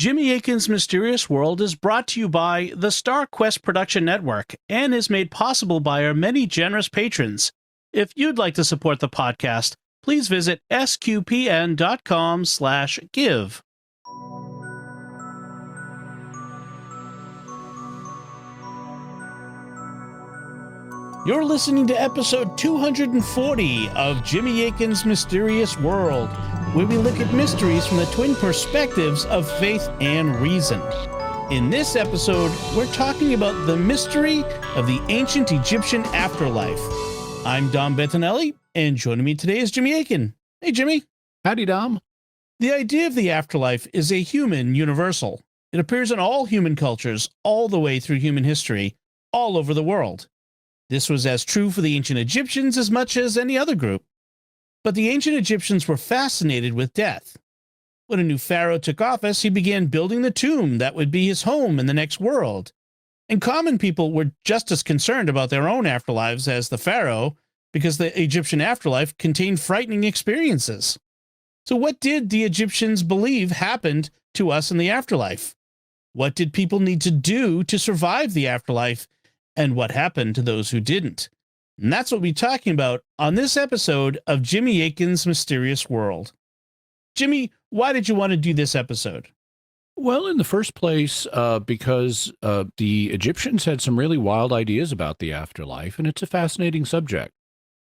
Jimmy Akin's Mysterious World is brought to you by the Star Quest Production Network and is made possible by our many generous patrons. If you'd like to support the podcast, please visit sqpn.com/give. You're listening to episode 240 of Jimmy Akin's Mysterious World, where we look at mysteries from the twin perspectives of faith and reason. In this episode, we're talking about the mystery of the ancient Egyptian afterlife. I'm Dom Bettinelli, and joining me today is Jimmy Akin. Hey, Jimmy. Howdy, Dom. The idea of the afterlife is a human universal. It appears in all human cultures, all the way through human history, all over the world. This was as true for the ancient Egyptians as much as any other group. But the ancient Egyptians were fascinated with death. When a new pharaoh took office, he began building the tomb that would be his home in the next world. And common people were just as concerned about their own afterlives as the pharaoh, because the Egyptian afterlife contained frightening experiences. So what did the Egyptians believe happened to us in the afterlife? What did people need to do to survive the afterlife? And what happened to those who didn't? And that's what we're talking about on this episode of Jimmy Akin's Mysterious World. Jimmy, why did you want to do this episode? Well, in the first place, because the Egyptians had some really wild ideas about the afterlife, and it's a fascinating subject.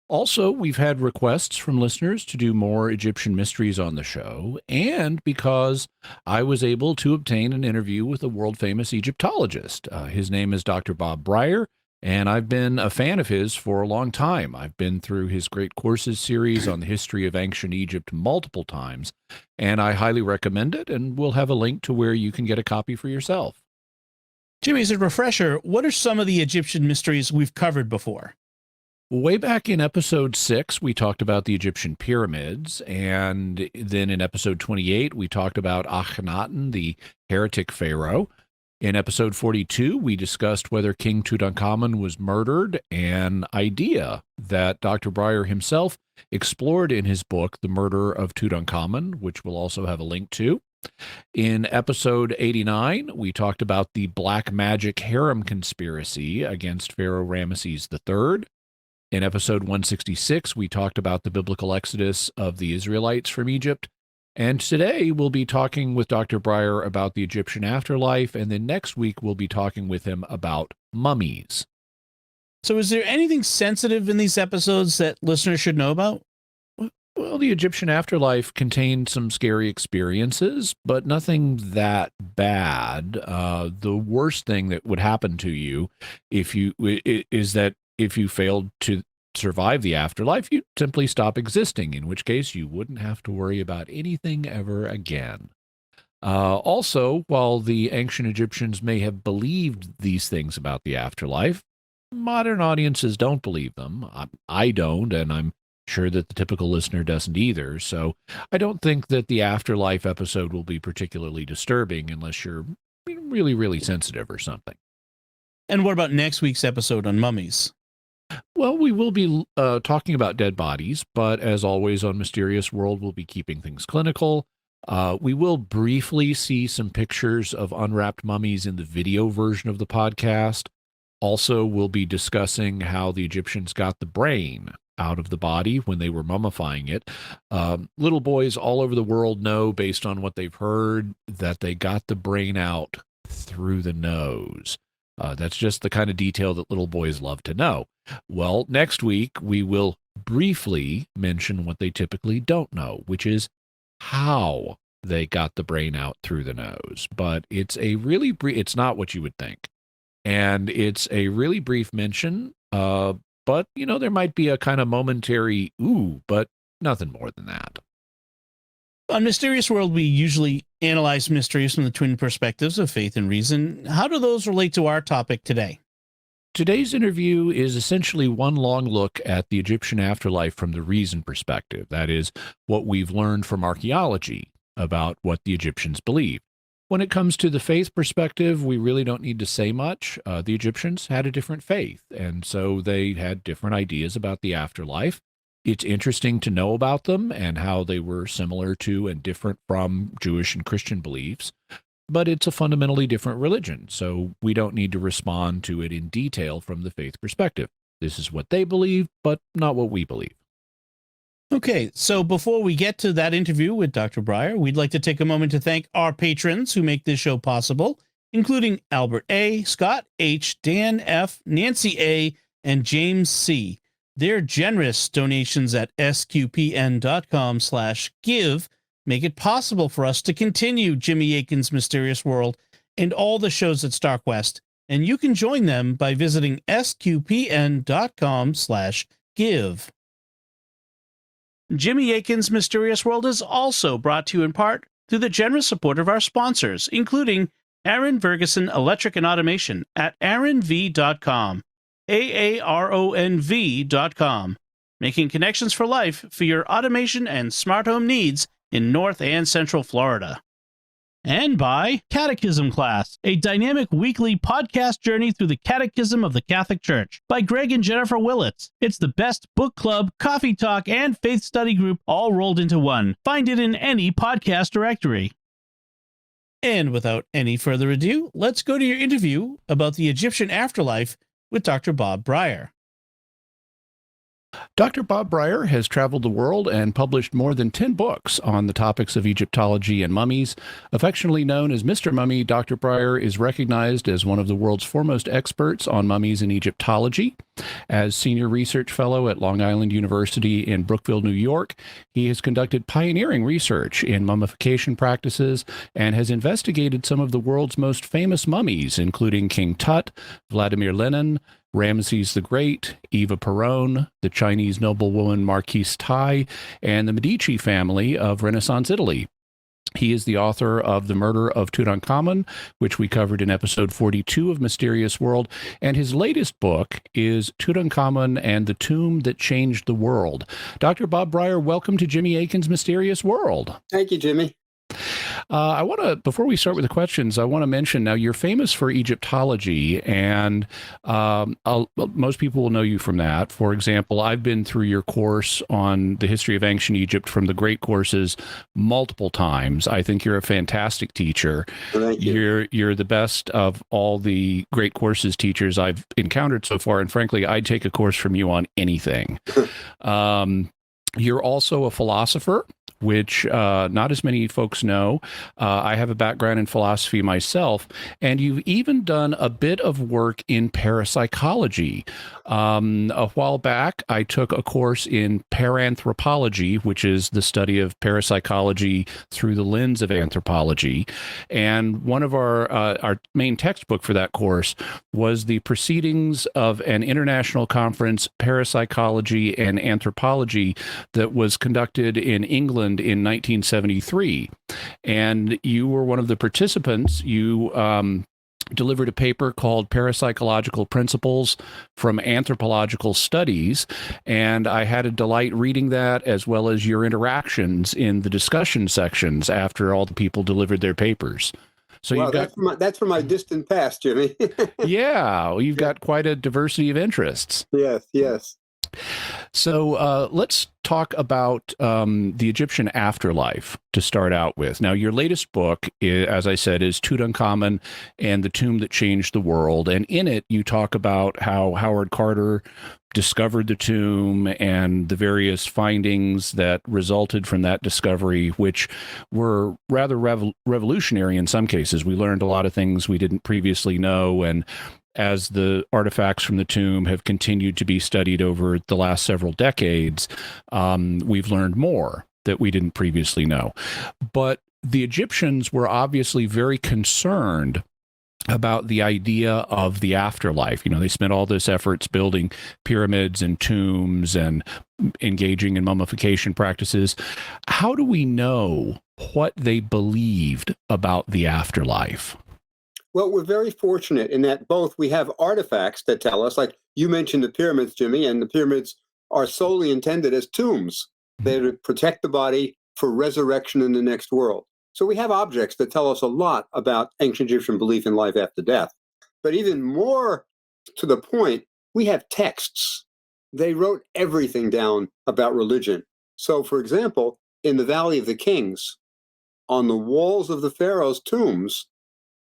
Also, we've had requests from listeners to do more Egyptian mysteries on the show, and because I was able to obtain an interview with a world-famous Egyptologist. His name is Dr. Bob Breyer, and I've been a fan of his for a long time. I've been through his Great Courses series on the history of ancient Egypt multiple times, and I highly recommend it, and we'll have a link to where you can get a copy for yourself. Jimmy, as a refresher, what are some of the Egyptian mysteries we've covered before? Way back in episode 6, we talked about the Egyptian pyramids, and then in episode 28, we talked about Akhenaten, the heretic pharaoh. In episode 42, we discussed whether King Tutankhamun was murdered, an idea that Dr. Breyer himself explored in his book, The Murder of Tutankhamun, which we'll also have a link to. In episode 89, we talked about the Black Magic Harem conspiracy against Pharaoh Ramesses III. In episode 166, we talked about the biblical exodus of the Israelites from Egypt. And today we'll be talking with Dr. Breyer about the Egyptian afterlife, and then next week we'll be talking with him about mummies. So is there anything sensitive in these episodes that listeners should know about? Well, the Egyptian afterlife contained some scary experiences, but nothing that bad. The worst thing that would happen to you is that if you failed to survive the afterlife, you'd simply stop existing, in which case you wouldn't have to worry about anything ever again. Also, while the ancient Egyptians may have believed these things about the afterlife, modern audiences don't believe them. I don't, and I'm sure that the typical listener doesn't either. So I don't think that the afterlife episode will be particularly disturbing unless you're really, really sensitive or something. And what about next week's episode on mummies? Well, we will be talking about dead bodies, but as always on Mysterious World, we'll be keeping things clinical. We will briefly see some pictures of unwrapped mummies in the video version of the podcast. Also, we'll be discussing how the Egyptians got the brain out of the body when they were mummifying it. Little boys all over the world know, based on what they've heard, that they got the brain out through the nose. That's just the kind of detail that little boys love to know. Well, next week, we will briefly mention what they typically don't know, which is how they got the brain out through the nose. But it's a really it's not what you would think. And it's a really brief mention, but, there might be a kind of momentary, ooh, but nothing more than that. On Mysterious World, we usually analyze mysteries from the twin perspectives of faith and reason. How do those relate to our topic today? Today's interview is essentially one long look at the Egyptian afterlife from the reason perspective. That is, what we've learned from archaeology about what the Egyptians believed. When it comes to the faith perspective, we really don't need to say much. The Egyptians had a different faith, and so they had different ideas about the afterlife. It's interesting to know about them and how they were similar to and different from Jewish and Christian beliefs. but it's a fundamentally different religion, so we don't need to respond to it in detail from the faith perspective. This is what they believe, but not what we believe. Okay, so before we get to that interview with Dr. Breyer, we'd like to take a moment to thank our patrons who make this show possible, including Albert A., Scott H., Dan F., Nancy A., and James C. Their generous donations at sqpn.com/give make it possible for us to continue Jimmy Akin's Mysterious World and all the shows at StarQuest, and you can join them by visiting sqpn.com/give. Jimmy Akin's Mysterious World is also brought to you in part through the generous support of our sponsors, including Aaron Ferguson Electric and Automation at aaronv.com, AARONV.com, making connections for life for your automation and smart home needs in North and Central Florida. And by Catechism Class, a dynamic weekly podcast journey through the Catechism of the Catholic Church by Greg and Jennifer Willits. It's the best book club, coffee talk, and faith study group all rolled into one. Find it in any podcast directory. And without any further ado, let's go to your interview about the Egyptian afterlife with Dr. Bob Brier. Dr. Bob Breyer has traveled the world and published more than 10 books on the topics of Egyptology and mummies. Affectionately known as Mr. Mummy, Dr. Breyer is recognized as one of the world's foremost experts on mummies and Egyptology. As Senior Research Fellow at Long Island University in Brookville, New York, he has conducted pioneering research in mummification practices and has investigated some of the world's most famous mummies, including King Tut, Vladimir Lenin, Ramses the Great, Eva Peron, the Chinese noblewoman Marquise Tai, and the Medici family of Renaissance Italy. He is the author of The Murder of Tutankhamun, which we covered in episode 42 of Mysterious World, and his latest book is Tutankhamun and the Tomb That Changed the World. Dr. Bob Breyer, welcome to Jimmy Akin's Mysterious World. Thank you, Jimmy. Before we start with the questions, I want to mention now you're famous for Egyptology, and most people will know you from that. For example, I've been through your course on the history of ancient Egypt from the Great Courses multiple times. I think you're a fantastic teacher. Thank you. You're the best of all the Great Courses teachers I've encountered so far, and frankly, I'd take a course from you on anything. You're also a philosopher, which not as many folks know. I have a background in philosophy myself, and you've even done a bit of work in parapsychology. A while back, I took a course in paranthropology, which is the study of parapsychology through the lens of anthropology. And one of our main textbook for that course was the Proceedings of an International Conference, Parapsychology and Anthropology, that was conducted in England in 1973. And you were one of the participants. You delivered a paper called Parapsychological Principles from Anthropological Studies, and I had a delight reading that, as well as your interactions in the discussion sections after all the people delivered their papers. So well, that's from my distant past, Jimmy. Yeah, you've got quite a diversity of interests. Yes. So let's talk about the Egyptian afterlife to start out with. Now, your latest book, as I said, is Tutankhamun and the Tomb That Changed the World. And in it, you talk about how Howard Carter discovered the tomb and the various findings that resulted from that discovery, which were rather revolutionary in some cases. We learned a lot of things we didn't previously know, and as the artifacts from the tomb have continued to be studied over the last several decades, we've learned more that we didn't previously know. But the Egyptians were obviously very concerned about the idea of the afterlife. You know, they spent all this efforts building pyramids and tombs and engaging in mummification practices. How do we know what they believed about the afterlife? Well, we're very fortunate in that both we have artifacts that tell us, like you mentioned the pyramids, Jimmy, and the pyramids are solely intended as tombs. They're to protect the body for resurrection in the next world. So we have objects that tell us a lot about ancient Egyptian belief in life after death. But even more to the point, we have texts. They wrote everything down about religion. So, for example, in the Valley of the Kings, on the walls of the pharaoh's tombs,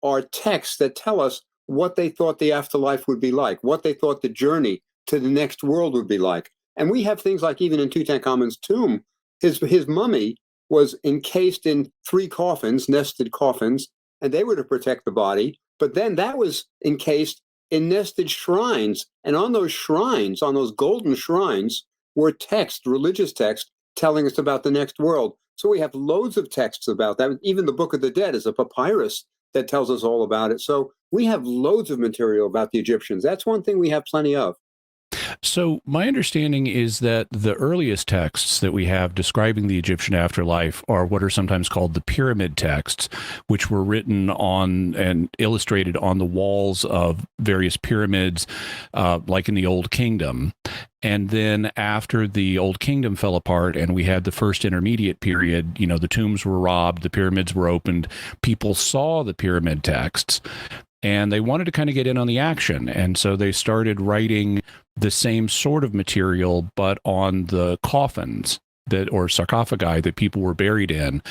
are texts that tell us what they thought the afterlife would be like, what they thought the journey to the next world would be like. And we have things like, even in Tutankhamun's tomb, his mummy was encased in 3 coffins, nested coffins, and they were to protect the body. But then that was encased in nested shrines. And on those shrines, on those golden shrines, were texts, religious texts, telling us about the next world. So we have loads of texts about that. Even the Book of the Dead is a papyrus that tells us all about it. So we have loads of material about the Egyptians. That's one thing we have plenty of. So my understanding is that the earliest texts that we have describing the Egyptian afterlife are what are sometimes called the pyramid texts, which were written on and illustrated on the walls of various pyramids, like in the Old Kingdom. And then after the Old Kingdom fell apart and we had the first intermediate period, the tombs were robbed, the pyramids were opened, people saw the pyramid texts, and they wanted to kind of get in on the action. And so they started writing the same sort of material, but on the coffins or sarcophagi that people were buried in.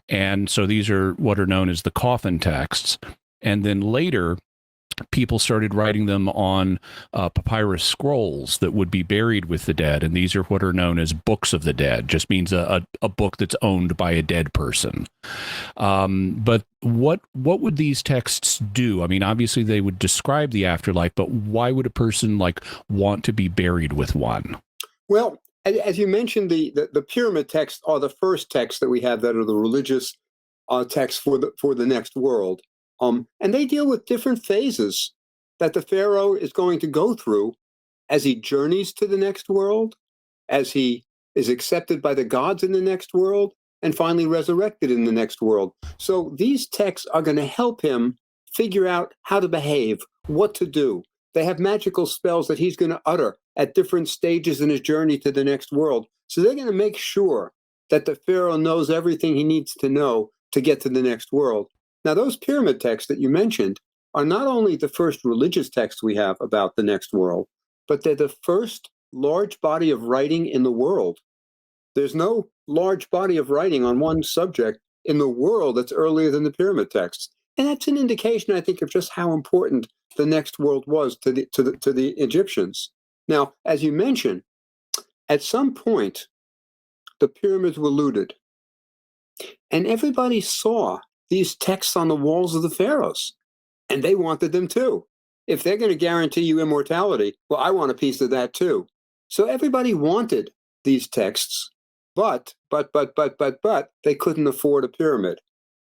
And so these are what are known as the coffin texts. And then later, people started writing them on papyrus scrolls that would be buried with the dead. And these are what are known as books of the dead, just means a book that's owned by a dead person. But what would these texts do? I mean, obviously they would describe the afterlife, but why would a person want to be buried with one? Well, as you mentioned, the pyramid texts are the first texts that we have that are the religious texts for the next world. And they deal with different phases that the pharaoh is going to go through as he journeys to the next world, as he is accepted by the gods in the next world, and finally resurrected in the next world. So these texts are going to help him figure out how to behave, what to do. They have magical spells that he's going to utter at different stages in his journey to the next world. So they're going to make sure that the pharaoh knows everything he needs to know to get to the next world. Now, those pyramid texts that you mentioned are not only the first religious texts we have about the next world, but they're the first large body of writing in the world. There's no large body of writing on one subject in the world that's earlier than the pyramid texts. And that's an indication, I think, of just how important the next world was to the Egyptians. Now, as you mentioned, at some point, the pyramids were looted. And everybody saw these texts on the walls of the pharaohs, and they wanted them too. If they're going to guarantee you immortality, well, I want a piece of that too. So everybody wanted these texts, but they couldn't afford a pyramid.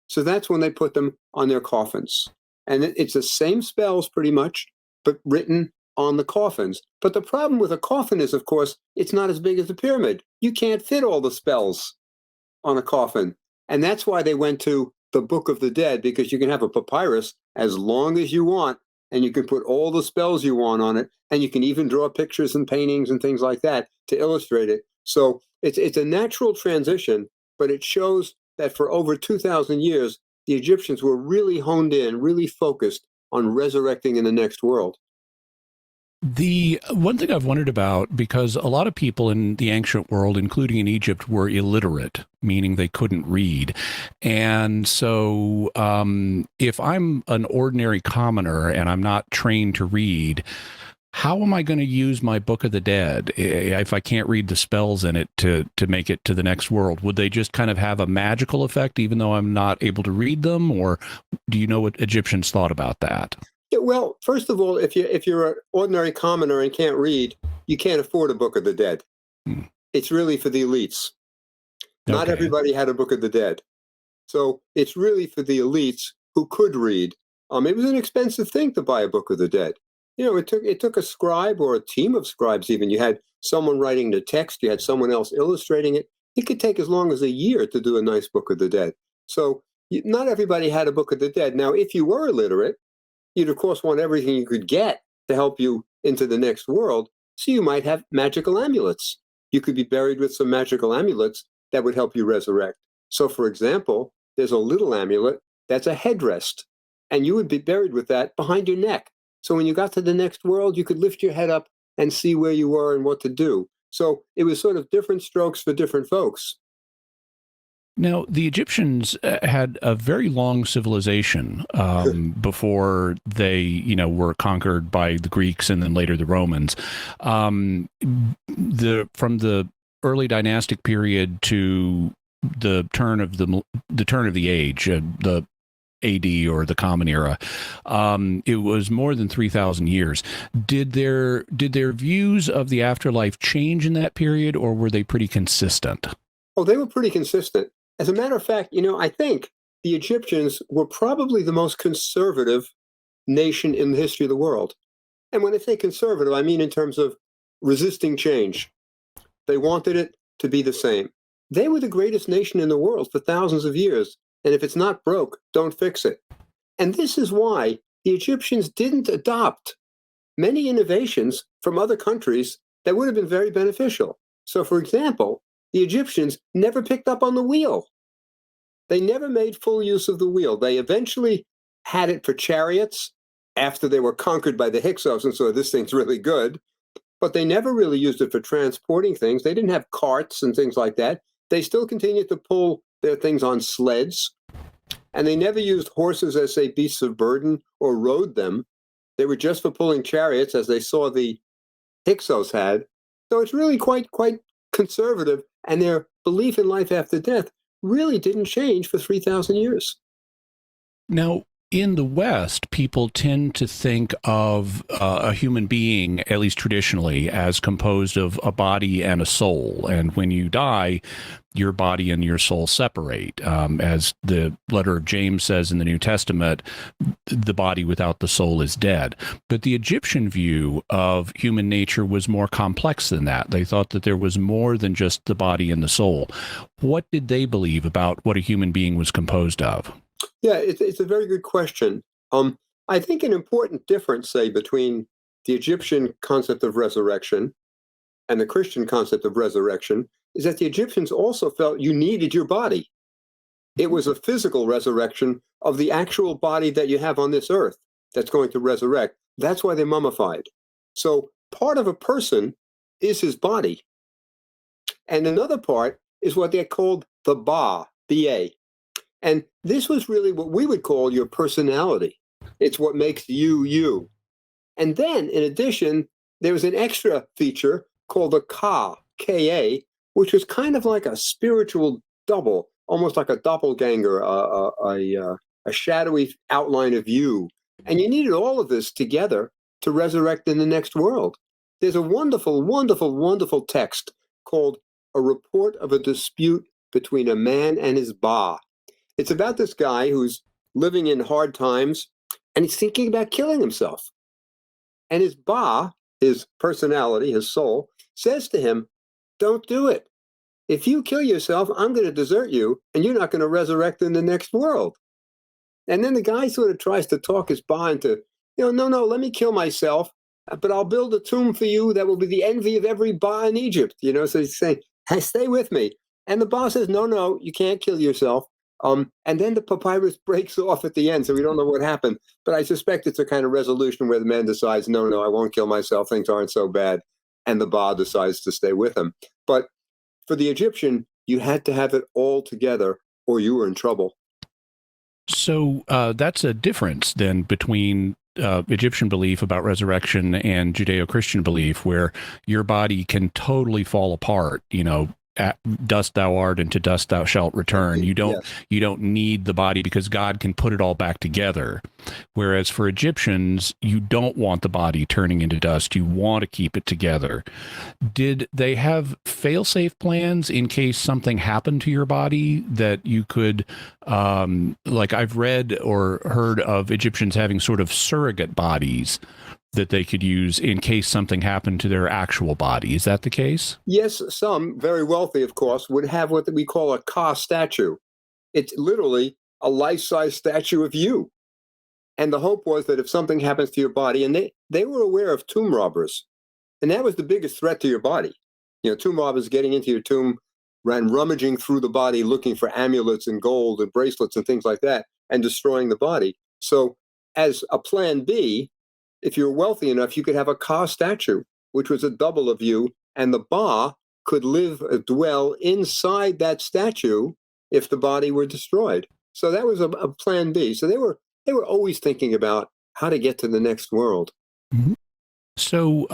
So that's when they put them on their coffins. And it's the same spells pretty much, but written on the coffins. But the problem with a coffin is, of course, it's not as big as a pyramid. You can't fit all the spells on a coffin. And that's why they went to the Book of the Dead, because you can have a papyrus as long as you want, and you can put all the spells you want on it, and you can even draw pictures and paintings and things like that to illustrate it. So it's a natural transition, but it shows that for over 2,000 years, the Egyptians were really honed in, really focused on resurrecting in the next world. The one thing I've wondered about, because a lot of people in the ancient world, including in Egypt, were illiterate, meaning they couldn't read. And so if I'm an ordinary commoner and I'm not trained to read, how am I going to use my Book of the Dead if I can't read the spells in it to make it to the next world? Would they just kind of have a magical effect even though I'm not able to read them? Or do you know what Egyptians thought about that? Yeah, well, first of all, if you're an ordinary commoner and can't read, you can't afford a Book of the Dead. It's really for the elites. Not everybody had a Book of the Dead. So it's really for the elites who could read. It was an expensive thing to buy a Book of the Dead. It took a scribe or a team of scribes even. You had someone writing the text, you had someone else illustrating it. It could take as long as a year to do a nice Book of the Dead. So not everybody had a Book of the Dead. Now, if you were illiterate, you'd of course want everything you could get to help you into the next world. So you might have magical amulets. You could be buried with some magical amulets that would help you resurrect. So for example, there's a little amulet that's a headrest, and you would be buried with that behind your neck. So when you got to the next world, you could lift your head up and see where you were and what to do. So it was sort of different strokes for different folks. Now, the Egyptians had a very long civilization before they, were conquered by the Greeks and then later the Romans. From the early dynastic period to the turn of the age, the AD or the Common Era, it was more than 3,000 years. Did their views of the afterlife change in that period, or were they pretty consistent? Oh, they were pretty consistent. As a matter of fact, I think the Egyptians were probably the most conservative nation in the history of the world. And when I say conservative, I mean in terms of resisting change. They wanted it to be the same. They were the greatest nation in the world for thousands of years. And if it's not broke, don't fix it. And this is why the Egyptians didn't adopt many innovations from other countries that would have been very beneficial. So, for example, the Egyptians never picked up on the wheel. They never made full use of the wheel. They eventually had it for chariots after they were conquered by the Hyksos, and so this thing's really good. But they never really used it for transporting things. They didn't have carts and things like that. They still continued to pull their things on sleds. And they never used horses as, say, beasts of burden or rode them. They were just for pulling chariots, as they saw the Hyksos had. So it's really quite conservative. And their belief in life after death really didn't change for 3,000 years. Now, in the West, people tend to think of a human being, at least traditionally, as composed of a body and a soul. And when you die, your body and your soul separate. As the letter of James says in the New Testament, the body without the soul is dead. But the Egyptian view of human nature was more complex than that. They thought that there was more than just the body and the soul. What did they believe about what a human being was composed of? Yeah, it's a very good question. I think an important difference, say, between the Egyptian concept of resurrection and the Christian concept of resurrection is that the Egyptians also felt you needed your body. It was a physical resurrection of the actual body that you have on this earth that's going to resurrect. That's why they mummified. So part of a person is his body. And another part is what they called the Ba, B-A. And this was really what we would call your personality. It's what makes you, you. And then, in addition, there was an extra feature called the Ka, K-A, which was kind of like a spiritual double, almost like a doppelganger, a shadowy outline of you. And you needed all of this together to resurrect in the next world. There's a wonderful, wonderful, wonderful text called A Report of a Dispute Between a Man and His Ba. It's about this guy who's living in hard times, and he's thinking about killing himself. And his Ba, his personality, his soul, says to him, don't do it. If you kill yourself, I'm going to desert you, and you're not going to resurrect in the next world. And then the guy sort of tries to talk his Ba into, no, let me kill myself, but I'll build a tomb for you that will be the envy of every Ba in Egypt. So he's saying, hey, stay with me. And the Ba says, no, you can't kill yourself. And then the papyrus breaks off at the end, so we don't know what happened. But I suspect it's a kind of resolution where the man decides, no, I won't kill myself. Things aren't so bad. And the Ba decides to stay with him. But for the Egyptian, you had to have it all together or you were in trouble. So that's a difference then between Egyptian belief about resurrection and Judeo-Christian belief, where your body can totally fall apart, dust thou art and to dust thou shalt return. You don't need the body because God can put it all back together. Whereas for Egyptians, you don't want the body turning into dust. You want to keep it together. Did they have fail-safe plans in case something happened to your body that you could, like I've read or heard of Egyptians having sort of surrogate bodies that they could use in case something happened to their actual body. Is that the case? Yes, some, very wealthy, of course, would have what we call a Ka statue. It's literally a life-size statue of you. And the hope was that if something happens to your body, and they were aware of tomb robbers, and that was the biggest threat to your body. Tomb robbers getting into your tomb, rummaging through the body, looking for amulets and gold and bracelets and things like that, and destroying the body. So as a plan B, if you're wealthy enough, you could have a Ka statue, which was a double of you, and the Ba could dwell inside that statue if the body were destroyed. So that was a plan B. So they were always thinking about how to get to the next world. Mhm. So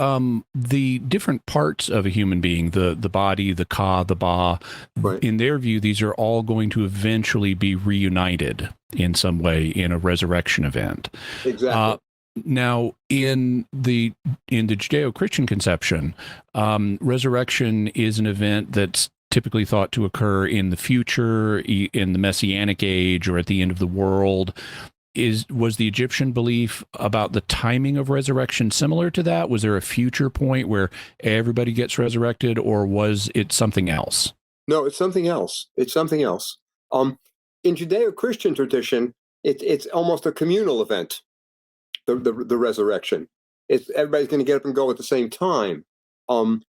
the different parts of a human being, the body, the ka, the ba, Right. in their view, these are all going to eventually be reunited in some way in a resurrection event. Exactly. Now, in the Judeo-Christian conception, resurrection is an event that's typically thought to occur in the future, in the Messianic age, or at the end of the world. Was the Egyptian belief about the timing of resurrection similar to that? Was there a future point where everybody gets resurrected, or was it something else? No, it's something else. It's something else. In Judeo-Christian tradition, it's almost a communal event. The resurrection. It's everybody's going to get up and go at the same time. In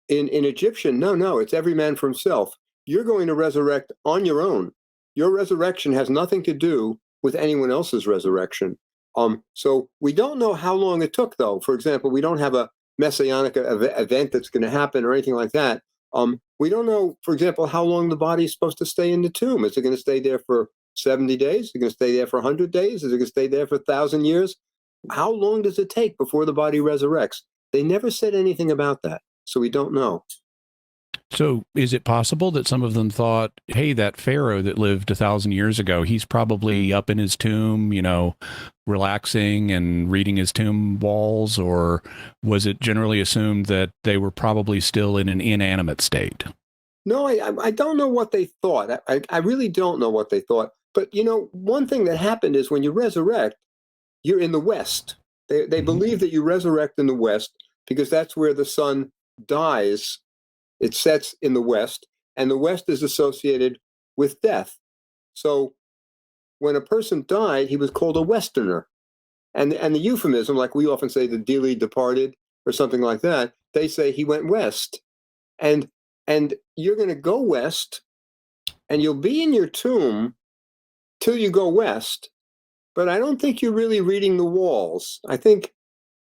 Egyptian, no, it's every man for himself. You're going to resurrect on your own. Your resurrection has nothing to do with anyone else's resurrection. So we don't know how long it took, though. For example, we don't have a messianic event that's going to happen or anything like that. We don't know, for example, how long the body is supposed to stay in the tomb. Is it going to stay there for 70 days? Is it going to stay there for 100 days? Is it going to stay there for 1,000 years? How long does it take before the body resurrects? They never said anything about that, so we don't know. So is it possible that some of them thought, hey, that pharaoh that lived 1,000 years ago, he's probably up in his tomb, relaxing and reading his tomb walls? Or was it generally assumed that they were probably still in an inanimate state? No, I don't know what they thought. I really don't know what they thought. But, one thing that happened is when you resurrect, you're in the West. They believe that you resurrect in the West because that's where the sun dies. It sets in the West, and the West is associated with death. So when a person died, he was called a Westerner. And the euphemism, like we often say, the dearly departed or something like that, they say he went west. And you're going to go west, and you'll be in your tomb till you go west. But I don't think you're really reading the walls. I think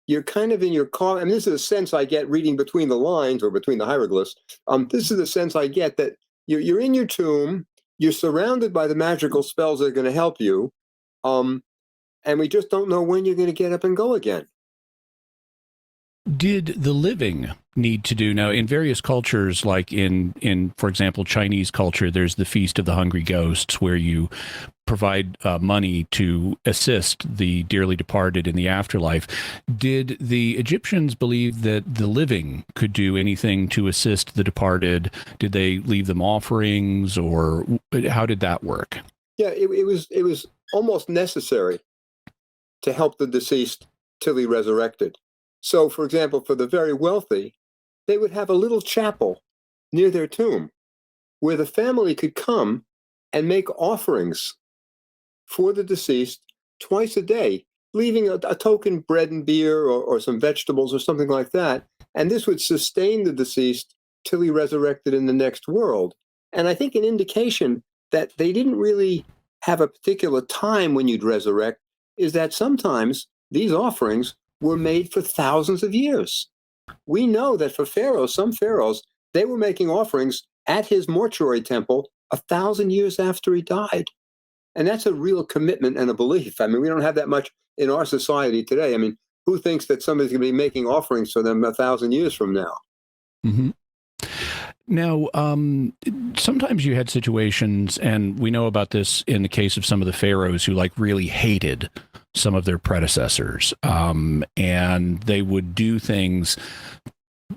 you're kind of in your car. And this is a sense I get reading between the lines or between the hieroglyphs. This is the sense I get that you're in your tomb, you're surrounded by the magical spells that are going to help you, and we just don't know when you're going to get up and go again. Did the living need to do now in various cultures, like in for example, Chinese culture, there's the Feast of the Hungry Ghosts, where you provide money to assist the dearly departed in the afterlife. Did the Egyptians believe that the living could do anything to assist the departed? Did they leave them offerings, or how did that work? Yeah, it was almost necessary to help the deceased till he resurrected. So, for example, for the very wealthy, they would have a little chapel near their tomb where the family could come and make offerings for the deceased twice a day, leaving a token bread and beer or some vegetables or something like that. And this would sustain the deceased till he resurrected in the next world. And I think an indication that they didn't really have a particular time when you'd resurrect is that sometimes these offerings were made for thousands of years. We know that for pharaohs, some pharaohs, they were making offerings at his mortuary temple 1,000 years after he died. And that's a real commitment and a belief. I mean, we don't have that much in our society today. I mean, who thinks that somebody's going to be making offerings for them 1,000 years from now? Mm-hmm. Now, sometimes you had situations, and we know about this in the case of some of the pharaohs who really hated some of their predecessors, and they would do things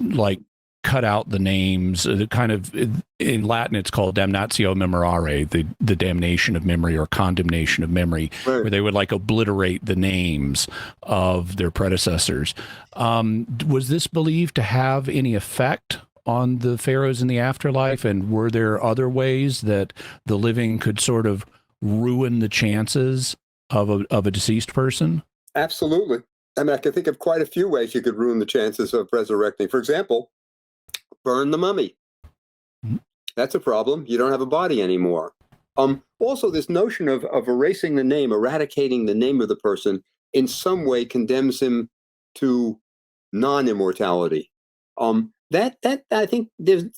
like cut out the names, kind of in Latin it's called damnatio memorare, the damnation of memory or condemnation of memory, Right. where they would obliterate the names of their predecessors. Was this believed to have any effect on the pharaohs in the afterlife, and were there other ways that the living could sort of ruin the chances of a deceased person? Absolutely. I mean, I can think of quite a few ways you could ruin the chances of resurrecting. For example, burn the mummy. Mm-hmm. That's a problem. You don't have a body anymore. Also, this notion of erasing the name, eradicating the name of the person, in some way condemns him to non-immortality. That I think there's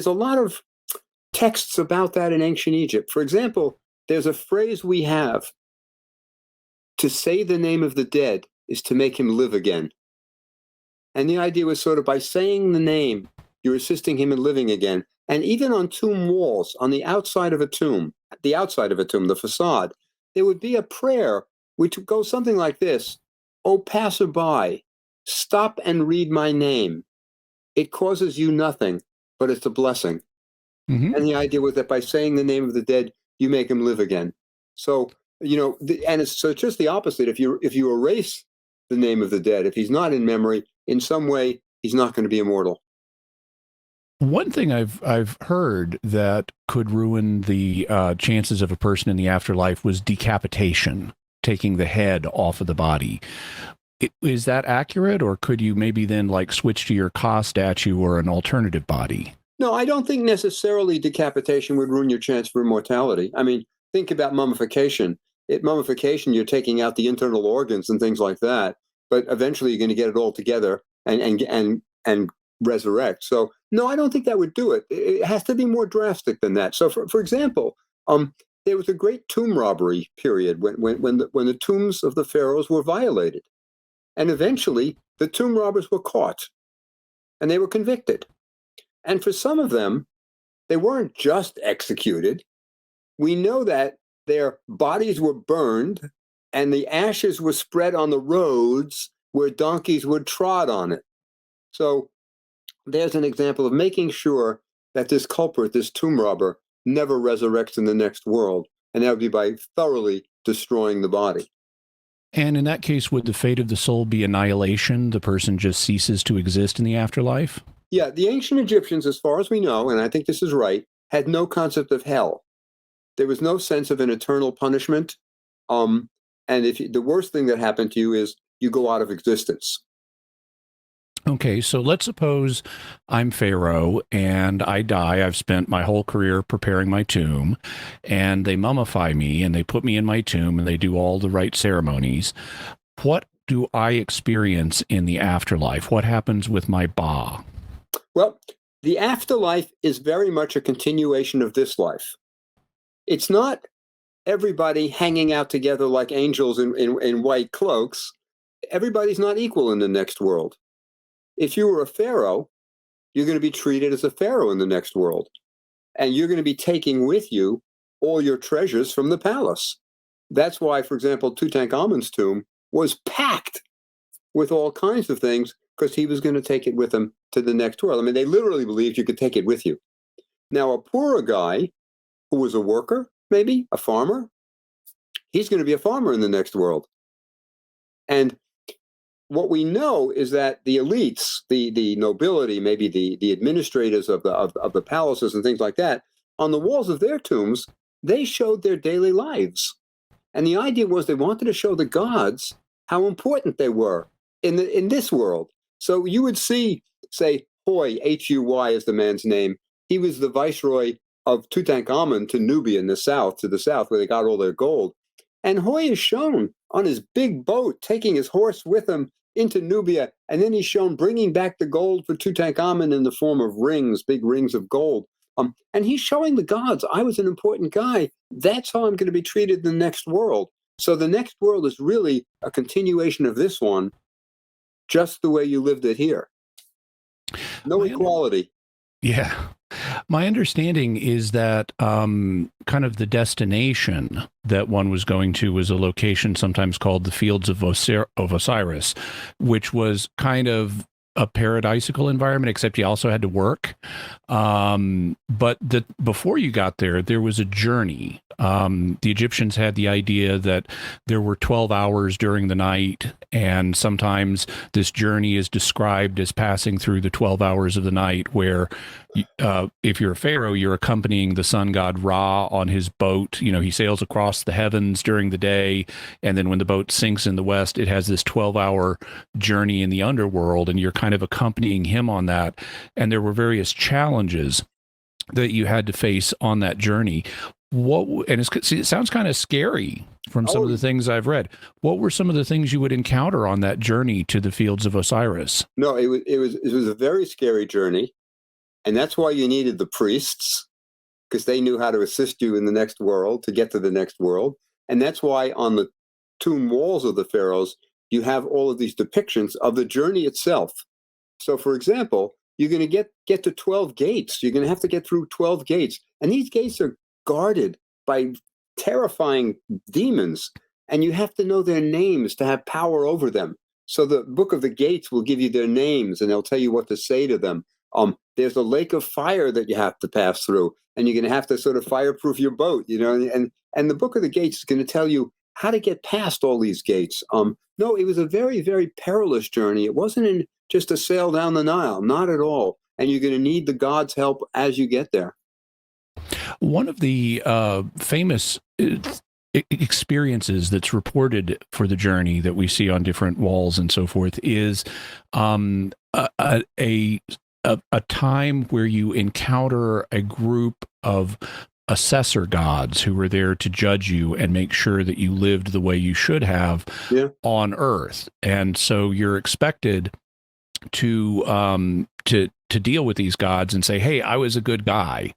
a lot of texts about that in ancient Egypt. For example, there's a phrase we have: to say the name of the dead is to make him live again. And the idea was sort of by saying the name, you're assisting him in living again. And even on tomb walls, on the outside of a tomb, the facade, there would be a prayer which would go something like this: "O passerby, stop and read my name. It causes you nothing, but it's a blessing." Mm-hmm. And the idea was that by saying the name of the dead, you make him live again. So, and it's just the opposite. If you erase the name of the dead, if he's not in memory, in some way, he's not going to be immortal. One thing I've heard that could ruin the chances of a person in the afterlife was decapitation, taking the head off of the body. Is that accurate, or could you maybe then like switch to your Ka statue or an alternative body? No, I don't think necessarily decapitation would ruin your chance for immortality. I mean, think about mummification. At mummification, you're taking out the internal organs and things like that, but eventually you're going to get it all together and resurrect. So no, I don't think that would do it. It has to be more drastic than that. So for example, there was a great tomb robbery period when the tombs of the pharaohs were violated, and eventually the tomb robbers were caught, and they were convicted. And for some of them, they weren't just executed. We know that their bodies were burned and the ashes were spread on the roads where donkeys would trod on it. So there's an example of making sure that this culprit, this tomb robber, never resurrects in the next world. And that would be by thoroughly destroying the body. And in that case, would the fate of the soul be annihilation? The person just ceases to exist in the afterlife? Yeah, the ancient Egyptians, as far as we know, and I think this is right, had no concept of hell. There was no sense of an eternal punishment. And the worst thing that happened to you is you go out of existence. Okay, so let's suppose I'm Pharaoh and I die. I've spent my whole career preparing my tomb, and they mummify me and they put me in my tomb and they do all the right ceremonies. What do I experience in the afterlife? What happens with my Ba? Well, the afterlife is very much a continuation of this life. It's not everybody hanging out together like angels in white cloaks. Everybody's not equal in the next world. If you were a pharaoh, you're going to be treated as a pharaoh in the next world. And you're going to be taking with you all your treasures from the palace. That's why, for example, Tutankhamun's tomb was packed with all kinds of things, because he was going to take it with him to the next world. I mean, they literally believed you could take it with you. Now, a poorer guy who was a worker, maybe a farmer, he's going to be a farmer in the next world. And what we know is that the elites, the nobility, maybe the administrators of the palaces and things like that, on the walls of their tombs, they showed their daily lives. And the idea was they wanted to show the gods how important they were in this world. So you would see, say, Huy, Huy is the man's name. He was the viceroy of Tutankhamun to Nubia in the south, where they got all their gold. And Huy is shown on his big boat, taking his horse with him into Nubia, and then he's shown bringing back the gold for Tutankhamun in the form of rings, big rings of gold. And he's showing the gods, I was an important guy. That's how I'm going to be treated in the next world. So the next world is really a continuation of this one, just the way you lived it here. No equality. Yeah. My understanding is that kind of the destination that one was going to was a location sometimes called the Fields of Osiris, which was kind of a paradisical environment, except you also had to work. But before you got there, there was a journey. The Egyptians had the idea that there were 12 hours during the night, and sometimes this journey is described as passing through the 12 hours of the night, where if you're a pharaoh, you're accompanying the sun god Ra on his boat. You know, he sails across the heavens during the day, and then when the boat sinks in the west, it has this 12-hour journey in the underworld, and you're kind of accompanying him on that. And there were various challenges that you had to face on that journey. It sounds kind of scary from some of the things I've read. What were some of the things you would encounter on that journey to the Fields of Osiris? No, it was a very scary journey, and that's why you needed the priests. because they knew how to assist you in the next world to get to the next world. And that's why on the tomb walls of the pharaohs, you have all of these depictions of the journey itself. So, for example, you're going to get to 12 gates. You're going to have to get through 12 gates. And these gates are guarded by terrifying demons. And you have to know their names to have power over them. So the book of the gates will give you their names, and they'll tell you what to say to them. There's a lake of fire that you have to pass through, and you're going to have to sort of fireproof your boat, and the book of the gates is going to tell you how to get past all these gates. No, it was a very, very perilous journey. It wasn't just a sail down the Nile, not at all. And you're going to need the gods' help as you get there. One of the famous experiences that's reported for the journey that we see on different walls and so forth is a time where you encounter a group of assessor gods who were there to judge you and make sure that you lived the way you should have on Earth. And so you're expected to deal with these gods and say, hey, I was a good guy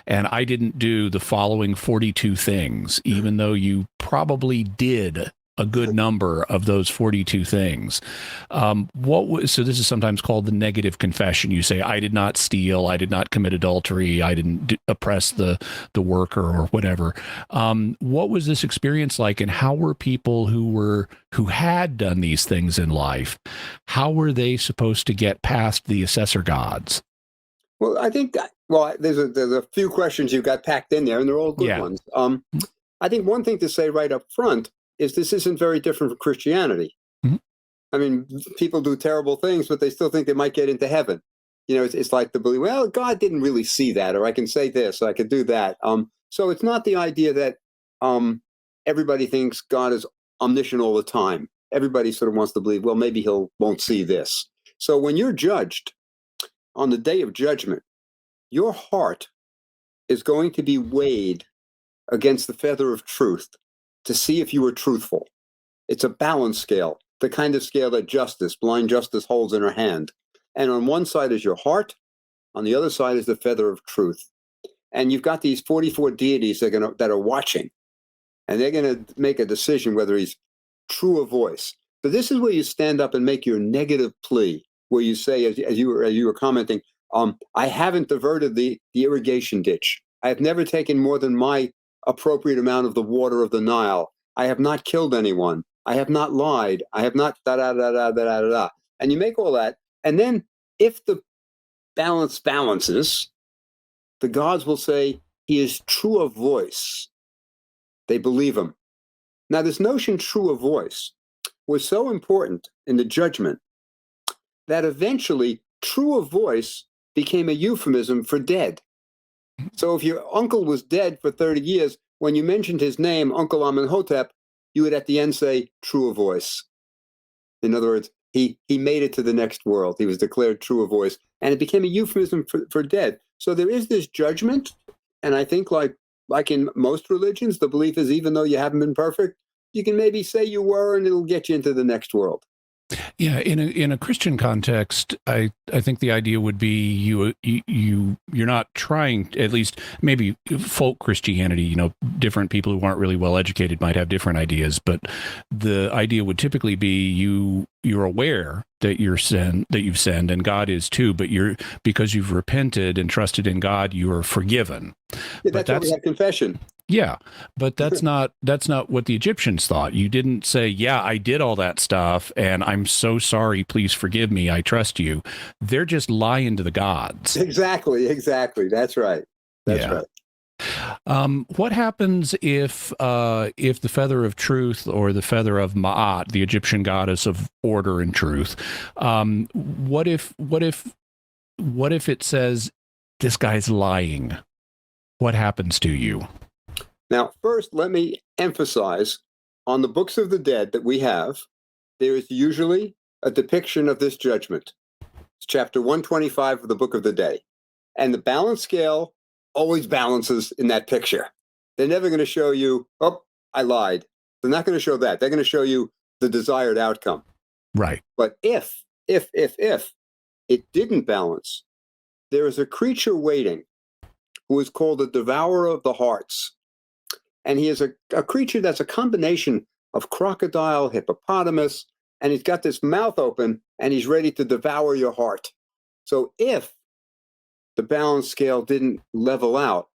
and I didn't do the following 42 things, even though you probably did a good number of those 42 things. So this is sometimes called the negative confession. You say, I did not steal, I did not commit adultery, I didn't oppress the worker or whatever. What was this experience like, and how were people who had done these things in life, how were they supposed to get past the assessor gods? Well, I think there's a few questions you've got packed in there, and they're all good ones. I think one thing to say right up front is this isn't very different from Christianity. Mm-hmm. I mean, people do terrible things, but they still think they might get into heaven. It's like the belief, well, God didn't really see that, or I can say this, or I could do that. So it's not the idea that everybody thinks God is omniscient all the time. Everybody sort of wants to believe, well, maybe won't see this. So when you're judged on the day of judgment, your heart is going to be weighed against the feather of truth to see if you were truthful. It's a balance scale, the kind of scale that blind justice holds in her hand. And on one side is your heart, on the other side is the feather of truth. And you've got these 44 deities that are watching, and they're going to make a decision whether he's true of voice. But this is where you stand up and make your negative plea, where you say, as you were commenting, I haven't diverted the irrigation ditch. I have never taken more than my appropriate amount of the water of the Nile. I have not killed anyone. I have not lied. I have not da-da-da-da-da-da-da. And you make all that. And then if the balance balances, the gods will say, he is true of voice. They believe him. Now, this notion true of voice was so important in the judgment that eventually true of voice became a euphemism for dead. So if your uncle was dead for 30 years, when you mentioned his name, Uncle Amenhotep, you would at the end say, true of voice. In other words, he made it to the next world. He was declared true of voice. And it became a euphemism for dead. So there is this judgment. And I think like in most religions, the belief is even though you haven't been perfect, you can maybe say you were, and it'll get you into the next world. Yeah, in a Christian context, I think the idea would be you're not trying, at least maybe folk Christianity, different people who aren't really well educated might have different ideas, but the idea would typically be you're aware that you've sinned, and God is too, but because you've repented and trusted in God, you are forgiven. Yeah, that's why we have confession. Yeah, but that's not what the Egyptians thought. You didn't say, yeah, I did all that stuff and I'm so sorry, please forgive me, I trust you. They're just lying to the gods. Exactly. That's right. Right. What happens if the feather of truth or the feather of Ma'at, the Egyptian goddess of order and truth, what if it says this guy's lying? What happens to you? Now, first, let me emphasize on the books of the dead that we have, there is usually a depiction of this judgment. It's chapter 125 of the Book of the Dead. And the balance scale always balances in that picture. They're never going to show you, oh, I lied. They're not going to show that. They're going to show you the desired outcome. Right. But if it didn't balance, there is a creature waiting who is called the devourer of the hearts. And he is a creature that's a combination of crocodile, hippopotamus, and he's got this mouth open, and he's ready to devour your heart. So if the balance scale didn't level out,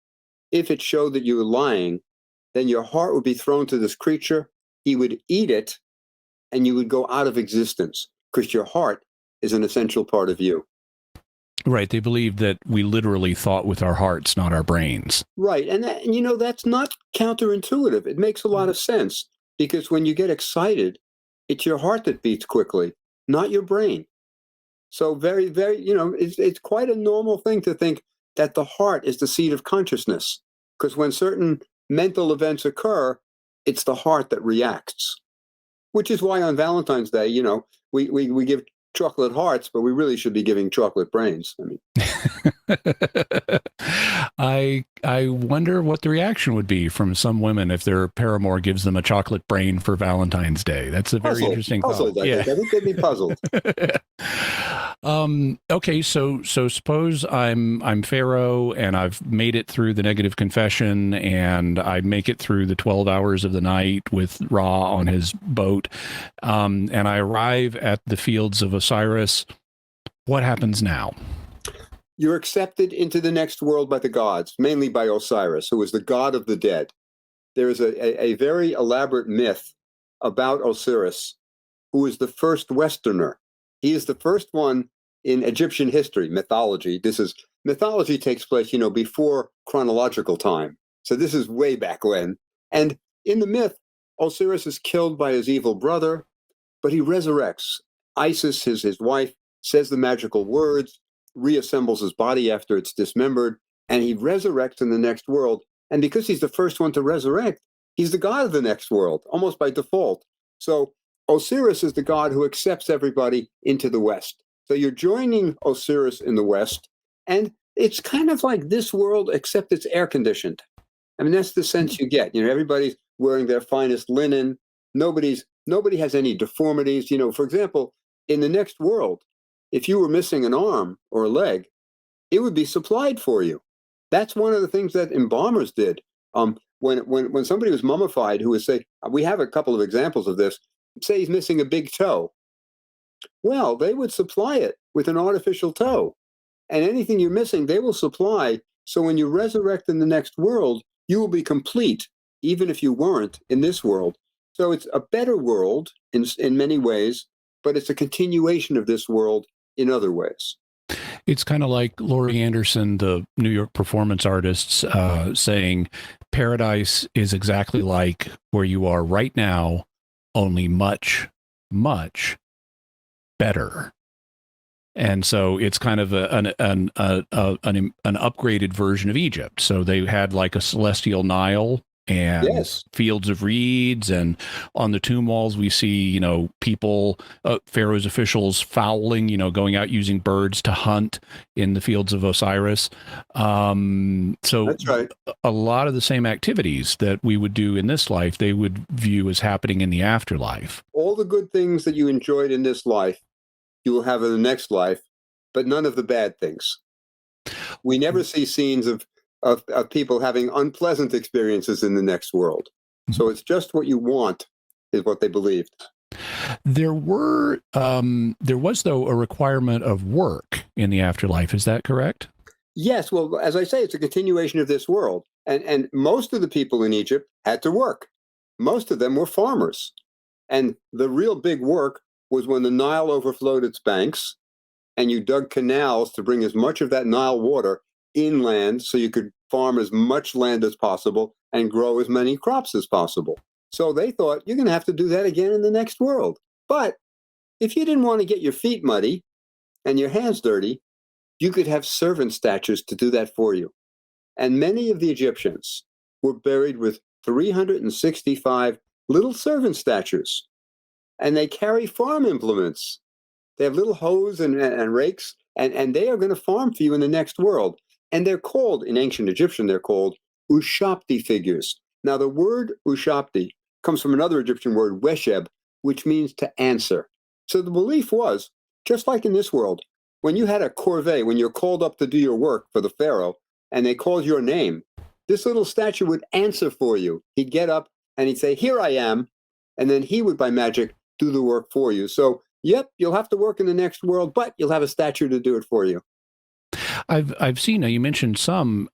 if it showed that you were lying, then your heart would be thrown to this creature, he would eat it, and you would go out of existence, because your heart is an essential part of you. Right. They believe that we literally thought with our hearts, not our brains. Right. And that's not counterintuitive. It makes a lot of sense, because when you get excited, it's your heart that beats quickly, not your brain. So very, very, it's quite a normal thing to think that the heart is the seat of consciousness, because when certain mental events occur, it's the heart that reacts, which is why on Valentine's Day, we give chocolate hearts, but we really should be giving chocolate brains. I mean, I wonder what the reaction would be from some women if their paramour gives them a chocolate brain for Valentine's Day. That's a very interesting thought. I think they'd be puzzled. Okay, so suppose I'm Pharaoh and I've made it through the negative confession and I make it through the 12 hours of the night with Ra on his boat, and I arrive at the fields of Osiris. What happens now? You're accepted into the next world by the gods, mainly by Osiris, who is the god of the dead. There is a very elaborate myth about Osiris, who is the first Westerner. He is the first one in Egyptian history, mythology. Mythology takes place, before chronological time. So this is way back when. And in the myth, Osiris is killed by his evil brother, but he resurrects. Isis, his wife, says the magical words, reassembles his body after it's dismembered, and he resurrects in the next world. And because he's the first one to resurrect, he's the god of the next world, almost by default. So Osiris is the god who accepts everybody into the West. So you're joining Osiris in the West, and it's kind of like this world, except it's air conditioned. I mean, that's the sense you get. Everybody's wearing their finest linen. Nobody has any deformities. For example, in the next world, if you were missing an arm or a leg, it would be supplied for you. That's one of the things that embalmers did. When somebody was mummified, who would say, we have a couple of examples of this, say he's missing a big toe. Well, they would supply it with an artificial toe. And anything you're missing, they will supply. So when you resurrect in the next world, you will be complete, even if you weren't in this world. So it's a better world in many ways, but it's a continuation of this world in other ways. It's kind of like Laurie Anderson, the New York performance artist, saying paradise is exactly like where you are right now, only much, much better. And so it's kind of an upgraded version of Egypt. So they had like a celestial Nile and yes, fields of reeds, and on the tomb walls we see, people, Pharaoh's officials fowling, going out using birds to hunt in the fields of Osiris. So that's right. A lot of the same activities that we would do in this life, they would view as happening in the afterlife. All the good things that you enjoyed in this life, you will have in the next life, but none of the bad things. We never see scenes of people having unpleasant experiences in the next world. So it's just what you want is what they believed. There was though a requirement of work in the afterlife. Is that correct? Yes. Well, as I say, it's a continuation of this world. And most of the people in Egypt had to work. Most of them were farmers. And the real big work was when the Nile overflowed its banks and you dug canals to bring as much of that Nile water inland so you could farm as much land as possible and grow as many crops as possible. So they thought, you're going to have to do that again in the next world. But if you didn't want to get your feet muddy and your hands dirty, you could have servant statues to do that for you. And many of the Egyptians were buried with 365 little servant statues. And they carry farm implements. They have little hoes and rakes, and they are going to farm for you in the next world. And they're called, in ancient Egyptian, they're called Ushapti figures. Now, the word Ushapti comes from another Egyptian word, Wesheb, which means to answer. So the belief was, just like in this world, when you had a corvée, when you're called up to do your work for the pharaoh, and they called your name, this little statue would answer for you. He'd get up and he'd say, "Here I am." And then he would, by magic, do the work for you. So, yep, you'll have to work in the next world, but you'll have a statue to do it for you. I've seen, now you mentioned some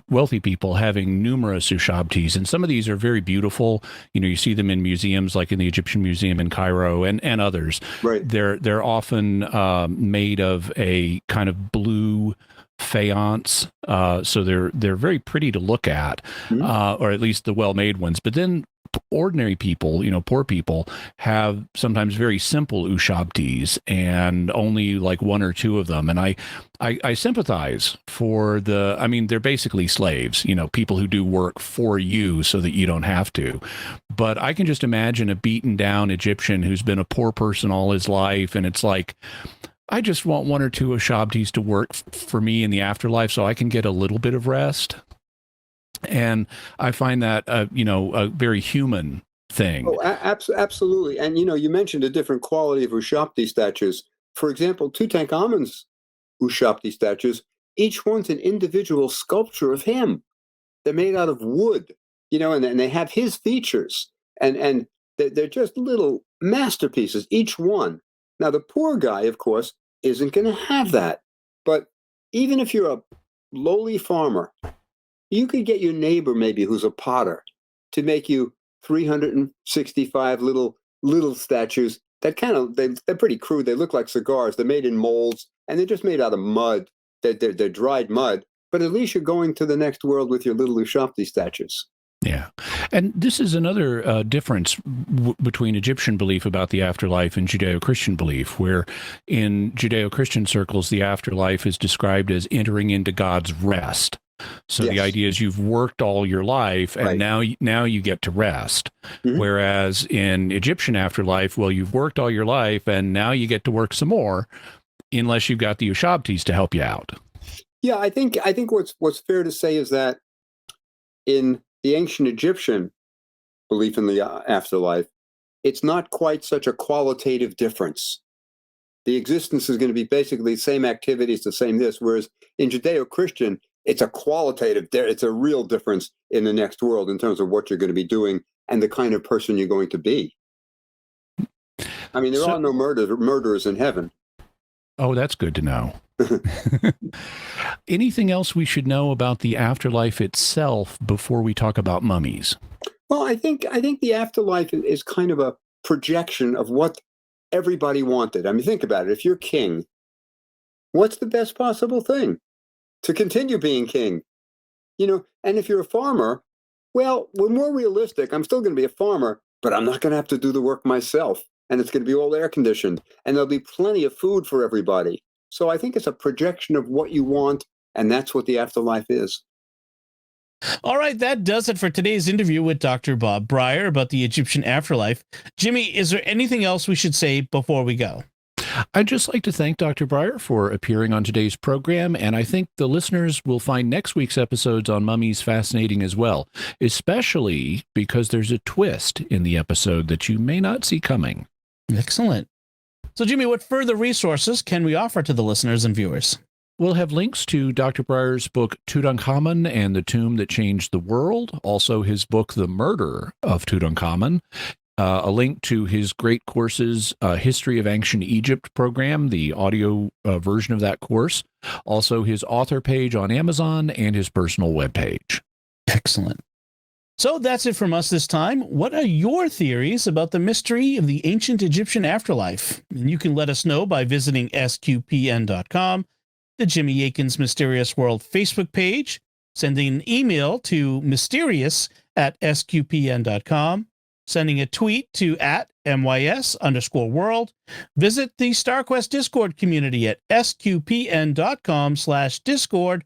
wealthy people having numerous ushabtis, and some of these are very beautiful. You see them in museums like in the Egyptian Museum in Cairo and others. Right. They're often made of a kind of blue faience, so they're very pretty to look at, or at least the well-made ones. But then ordinary people, poor people, have sometimes very simple ushabtis and only like one or two of them. And I sympathize for they're basically slaves, people who do work for you so that you don't have to. But I can just imagine a beaten down Egyptian who's been a poor person all his life, and it's like, I just want one or two ushabtis to work for me in the afterlife so I can get a little bit of rest. And I find that, a very human thing. Oh, absolutely. And, you mentioned a different quality of ushabti statues. For example, Tutankhamun's ushabti statues, each one's an individual sculpture of him. They're made out of wood, and they have his features. And they're just little masterpieces, each one. Now, the poor guy, of course, isn't going to have that. But even if you're a lowly farmer, you could get your neighbor, maybe, who's a potter, to make you 365 little statues that they're pretty crude. They look like cigars. They're made in molds, and they're just made out of mud. They're dried mud. But at least you're going to the next world with your little ushabti statues. Yeah. And this is another difference between Egyptian belief about the afterlife and Judeo-Christian belief, where in Judeo-Christian circles, the afterlife is described as entering into God's rest. So Yes. The idea is you've worked all your life, and Right. now you get to rest. Mhm. Whereas in Egyptian afterlife, well, you've worked all your life, and now you get to work some more, unless you've got the ushabtis to help you out. Yeah, I think what's fair to say is that in the ancient Egyptian belief in the afterlife, it's not quite such a qualitative difference. The existence is going to be basically the same activities, the same this, whereas in Judeo-Christian, it's a qualitative, it's a real difference in the next world in terms of what you're going to be doing and the kind of person you're going to be. I mean, there are no murderers in heaven. Oh, that's good to know. Anything else we should know about the afterlife itself before we talk about mummies? Well, I think the afterlife is kind of a projection of what everybody wanted. I mean, think about it. If you're king, what's the best possible thing? To continue being king. And if you're a farmer, well, we're more realistic. I'm still going to be a farmer, but I'm not going to have to do the work myself. And it's going to be all air conditioned. And there'll be plenty of food for everybody. So I think it's a projection of what you want. And that's what the afterlife is. All right, that does it for today's interview with Dr. Bob Breyer about the Egyptian afterlife. Jimmy, is there anything else we should say before we go? I'd just like to thank Dr. Breyer for appearing on today's program, and I think the listeners will find next week's episodes on mummies fascinating as well, especially because there's a twist in the episode that you may not see coming. Excellent. So, Jimmy, what further resources can we offer to the listeners and viewers? We'll have links to Dr. Breyer's book, Tutankhamun and the Tomb That Changed the World, also his book, The Murder of Tutankhamun, a link to his great courses, History of Ancient Egypt program, the audio version of that course, also his author page on Amazon, and his personal webpage. Excellent. So that's it from us this time. What are your theories about the mystery of the ancient Egyptian afterlife? And you can let us know by visiting sqpn.com, the Jimmy Akin's Mysterious World Facebook page, sending an email to mysterious@sqpn.com, sending a tweet to @MYS_world, visit the StarQuest Discord community at sqpn.com/discord,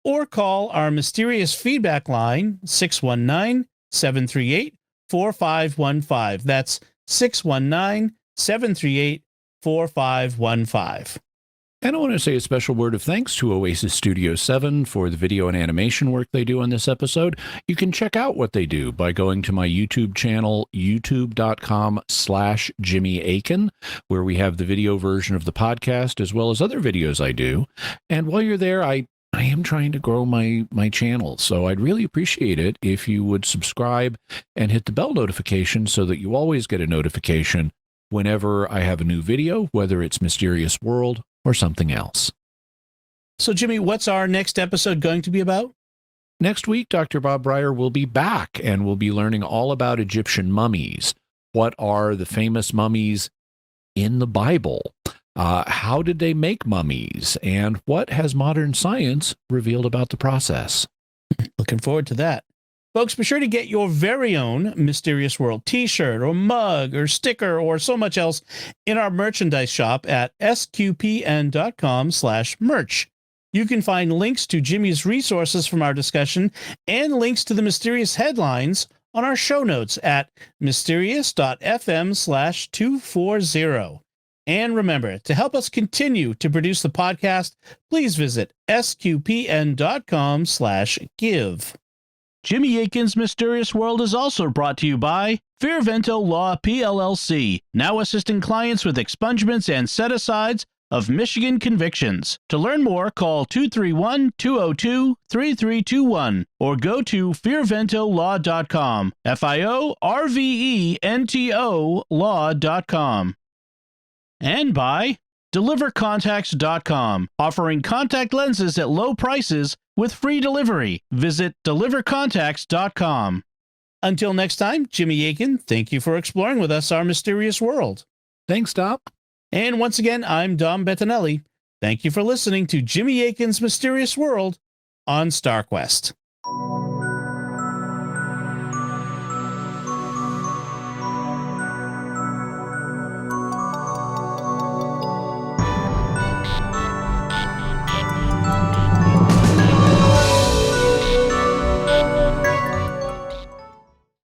or call our mysterious feedback line, 619-738-4515. That's 619-738-4515. And I want to say a special word of thanks to Oasis Studio 7 for the video and animation work they do on this episode. You can check out what they do by going to my YouTube channel, youtube.com/Jimmy Akin, where we have the video version of the podcast as well as other videos I do. And while you're there, I I am trying to grow my channel. So I'd really appreciate it if you would subscribe and hit the bell notification so that you always get a notification whenever I have a new video, whether it's Mysterious World or something else. So, Jimmy, what's our next episode going to be about? Next week, Dr. Bob Breyer will be back, and we'll be learning all about Egyptian mummies. What are the famous mummies in the Bible? How did they make mummies? And what has modern science revealed about the process? Looking forward to that. Folks, be sure to get your very own Mysterious World t-shirt or mug or sticker or so much else in our merchandise shop at sqpn.com/merch. You can find links to Jimmy's resources from our discussion and links to the mysterious headlines on our show notes at mysterious.fm/240. And remember, to help us continue to produce the podcast, please visit sqpn.com/give. Jimmy Akin's Mysterious World is also brought to you by Fearvento Law PLLC, now assisting clients with expungements and set-asides of Michigan convictions. To learn more, call 231-202-3321 or go to fearventolaw.com, FIORVENTO law.com. And by delivercontacts.com, offering contact lenses at low prices with free delivery. Visit delivercontacts.com. Until next time, Jimmy Akin, thank you for exploring with us our mysterious world. Thanks, Dom. And once again, I'm Dom Bettinelli. Thank you for listening to Jimmy Akin's Mysterious World on StarQuest.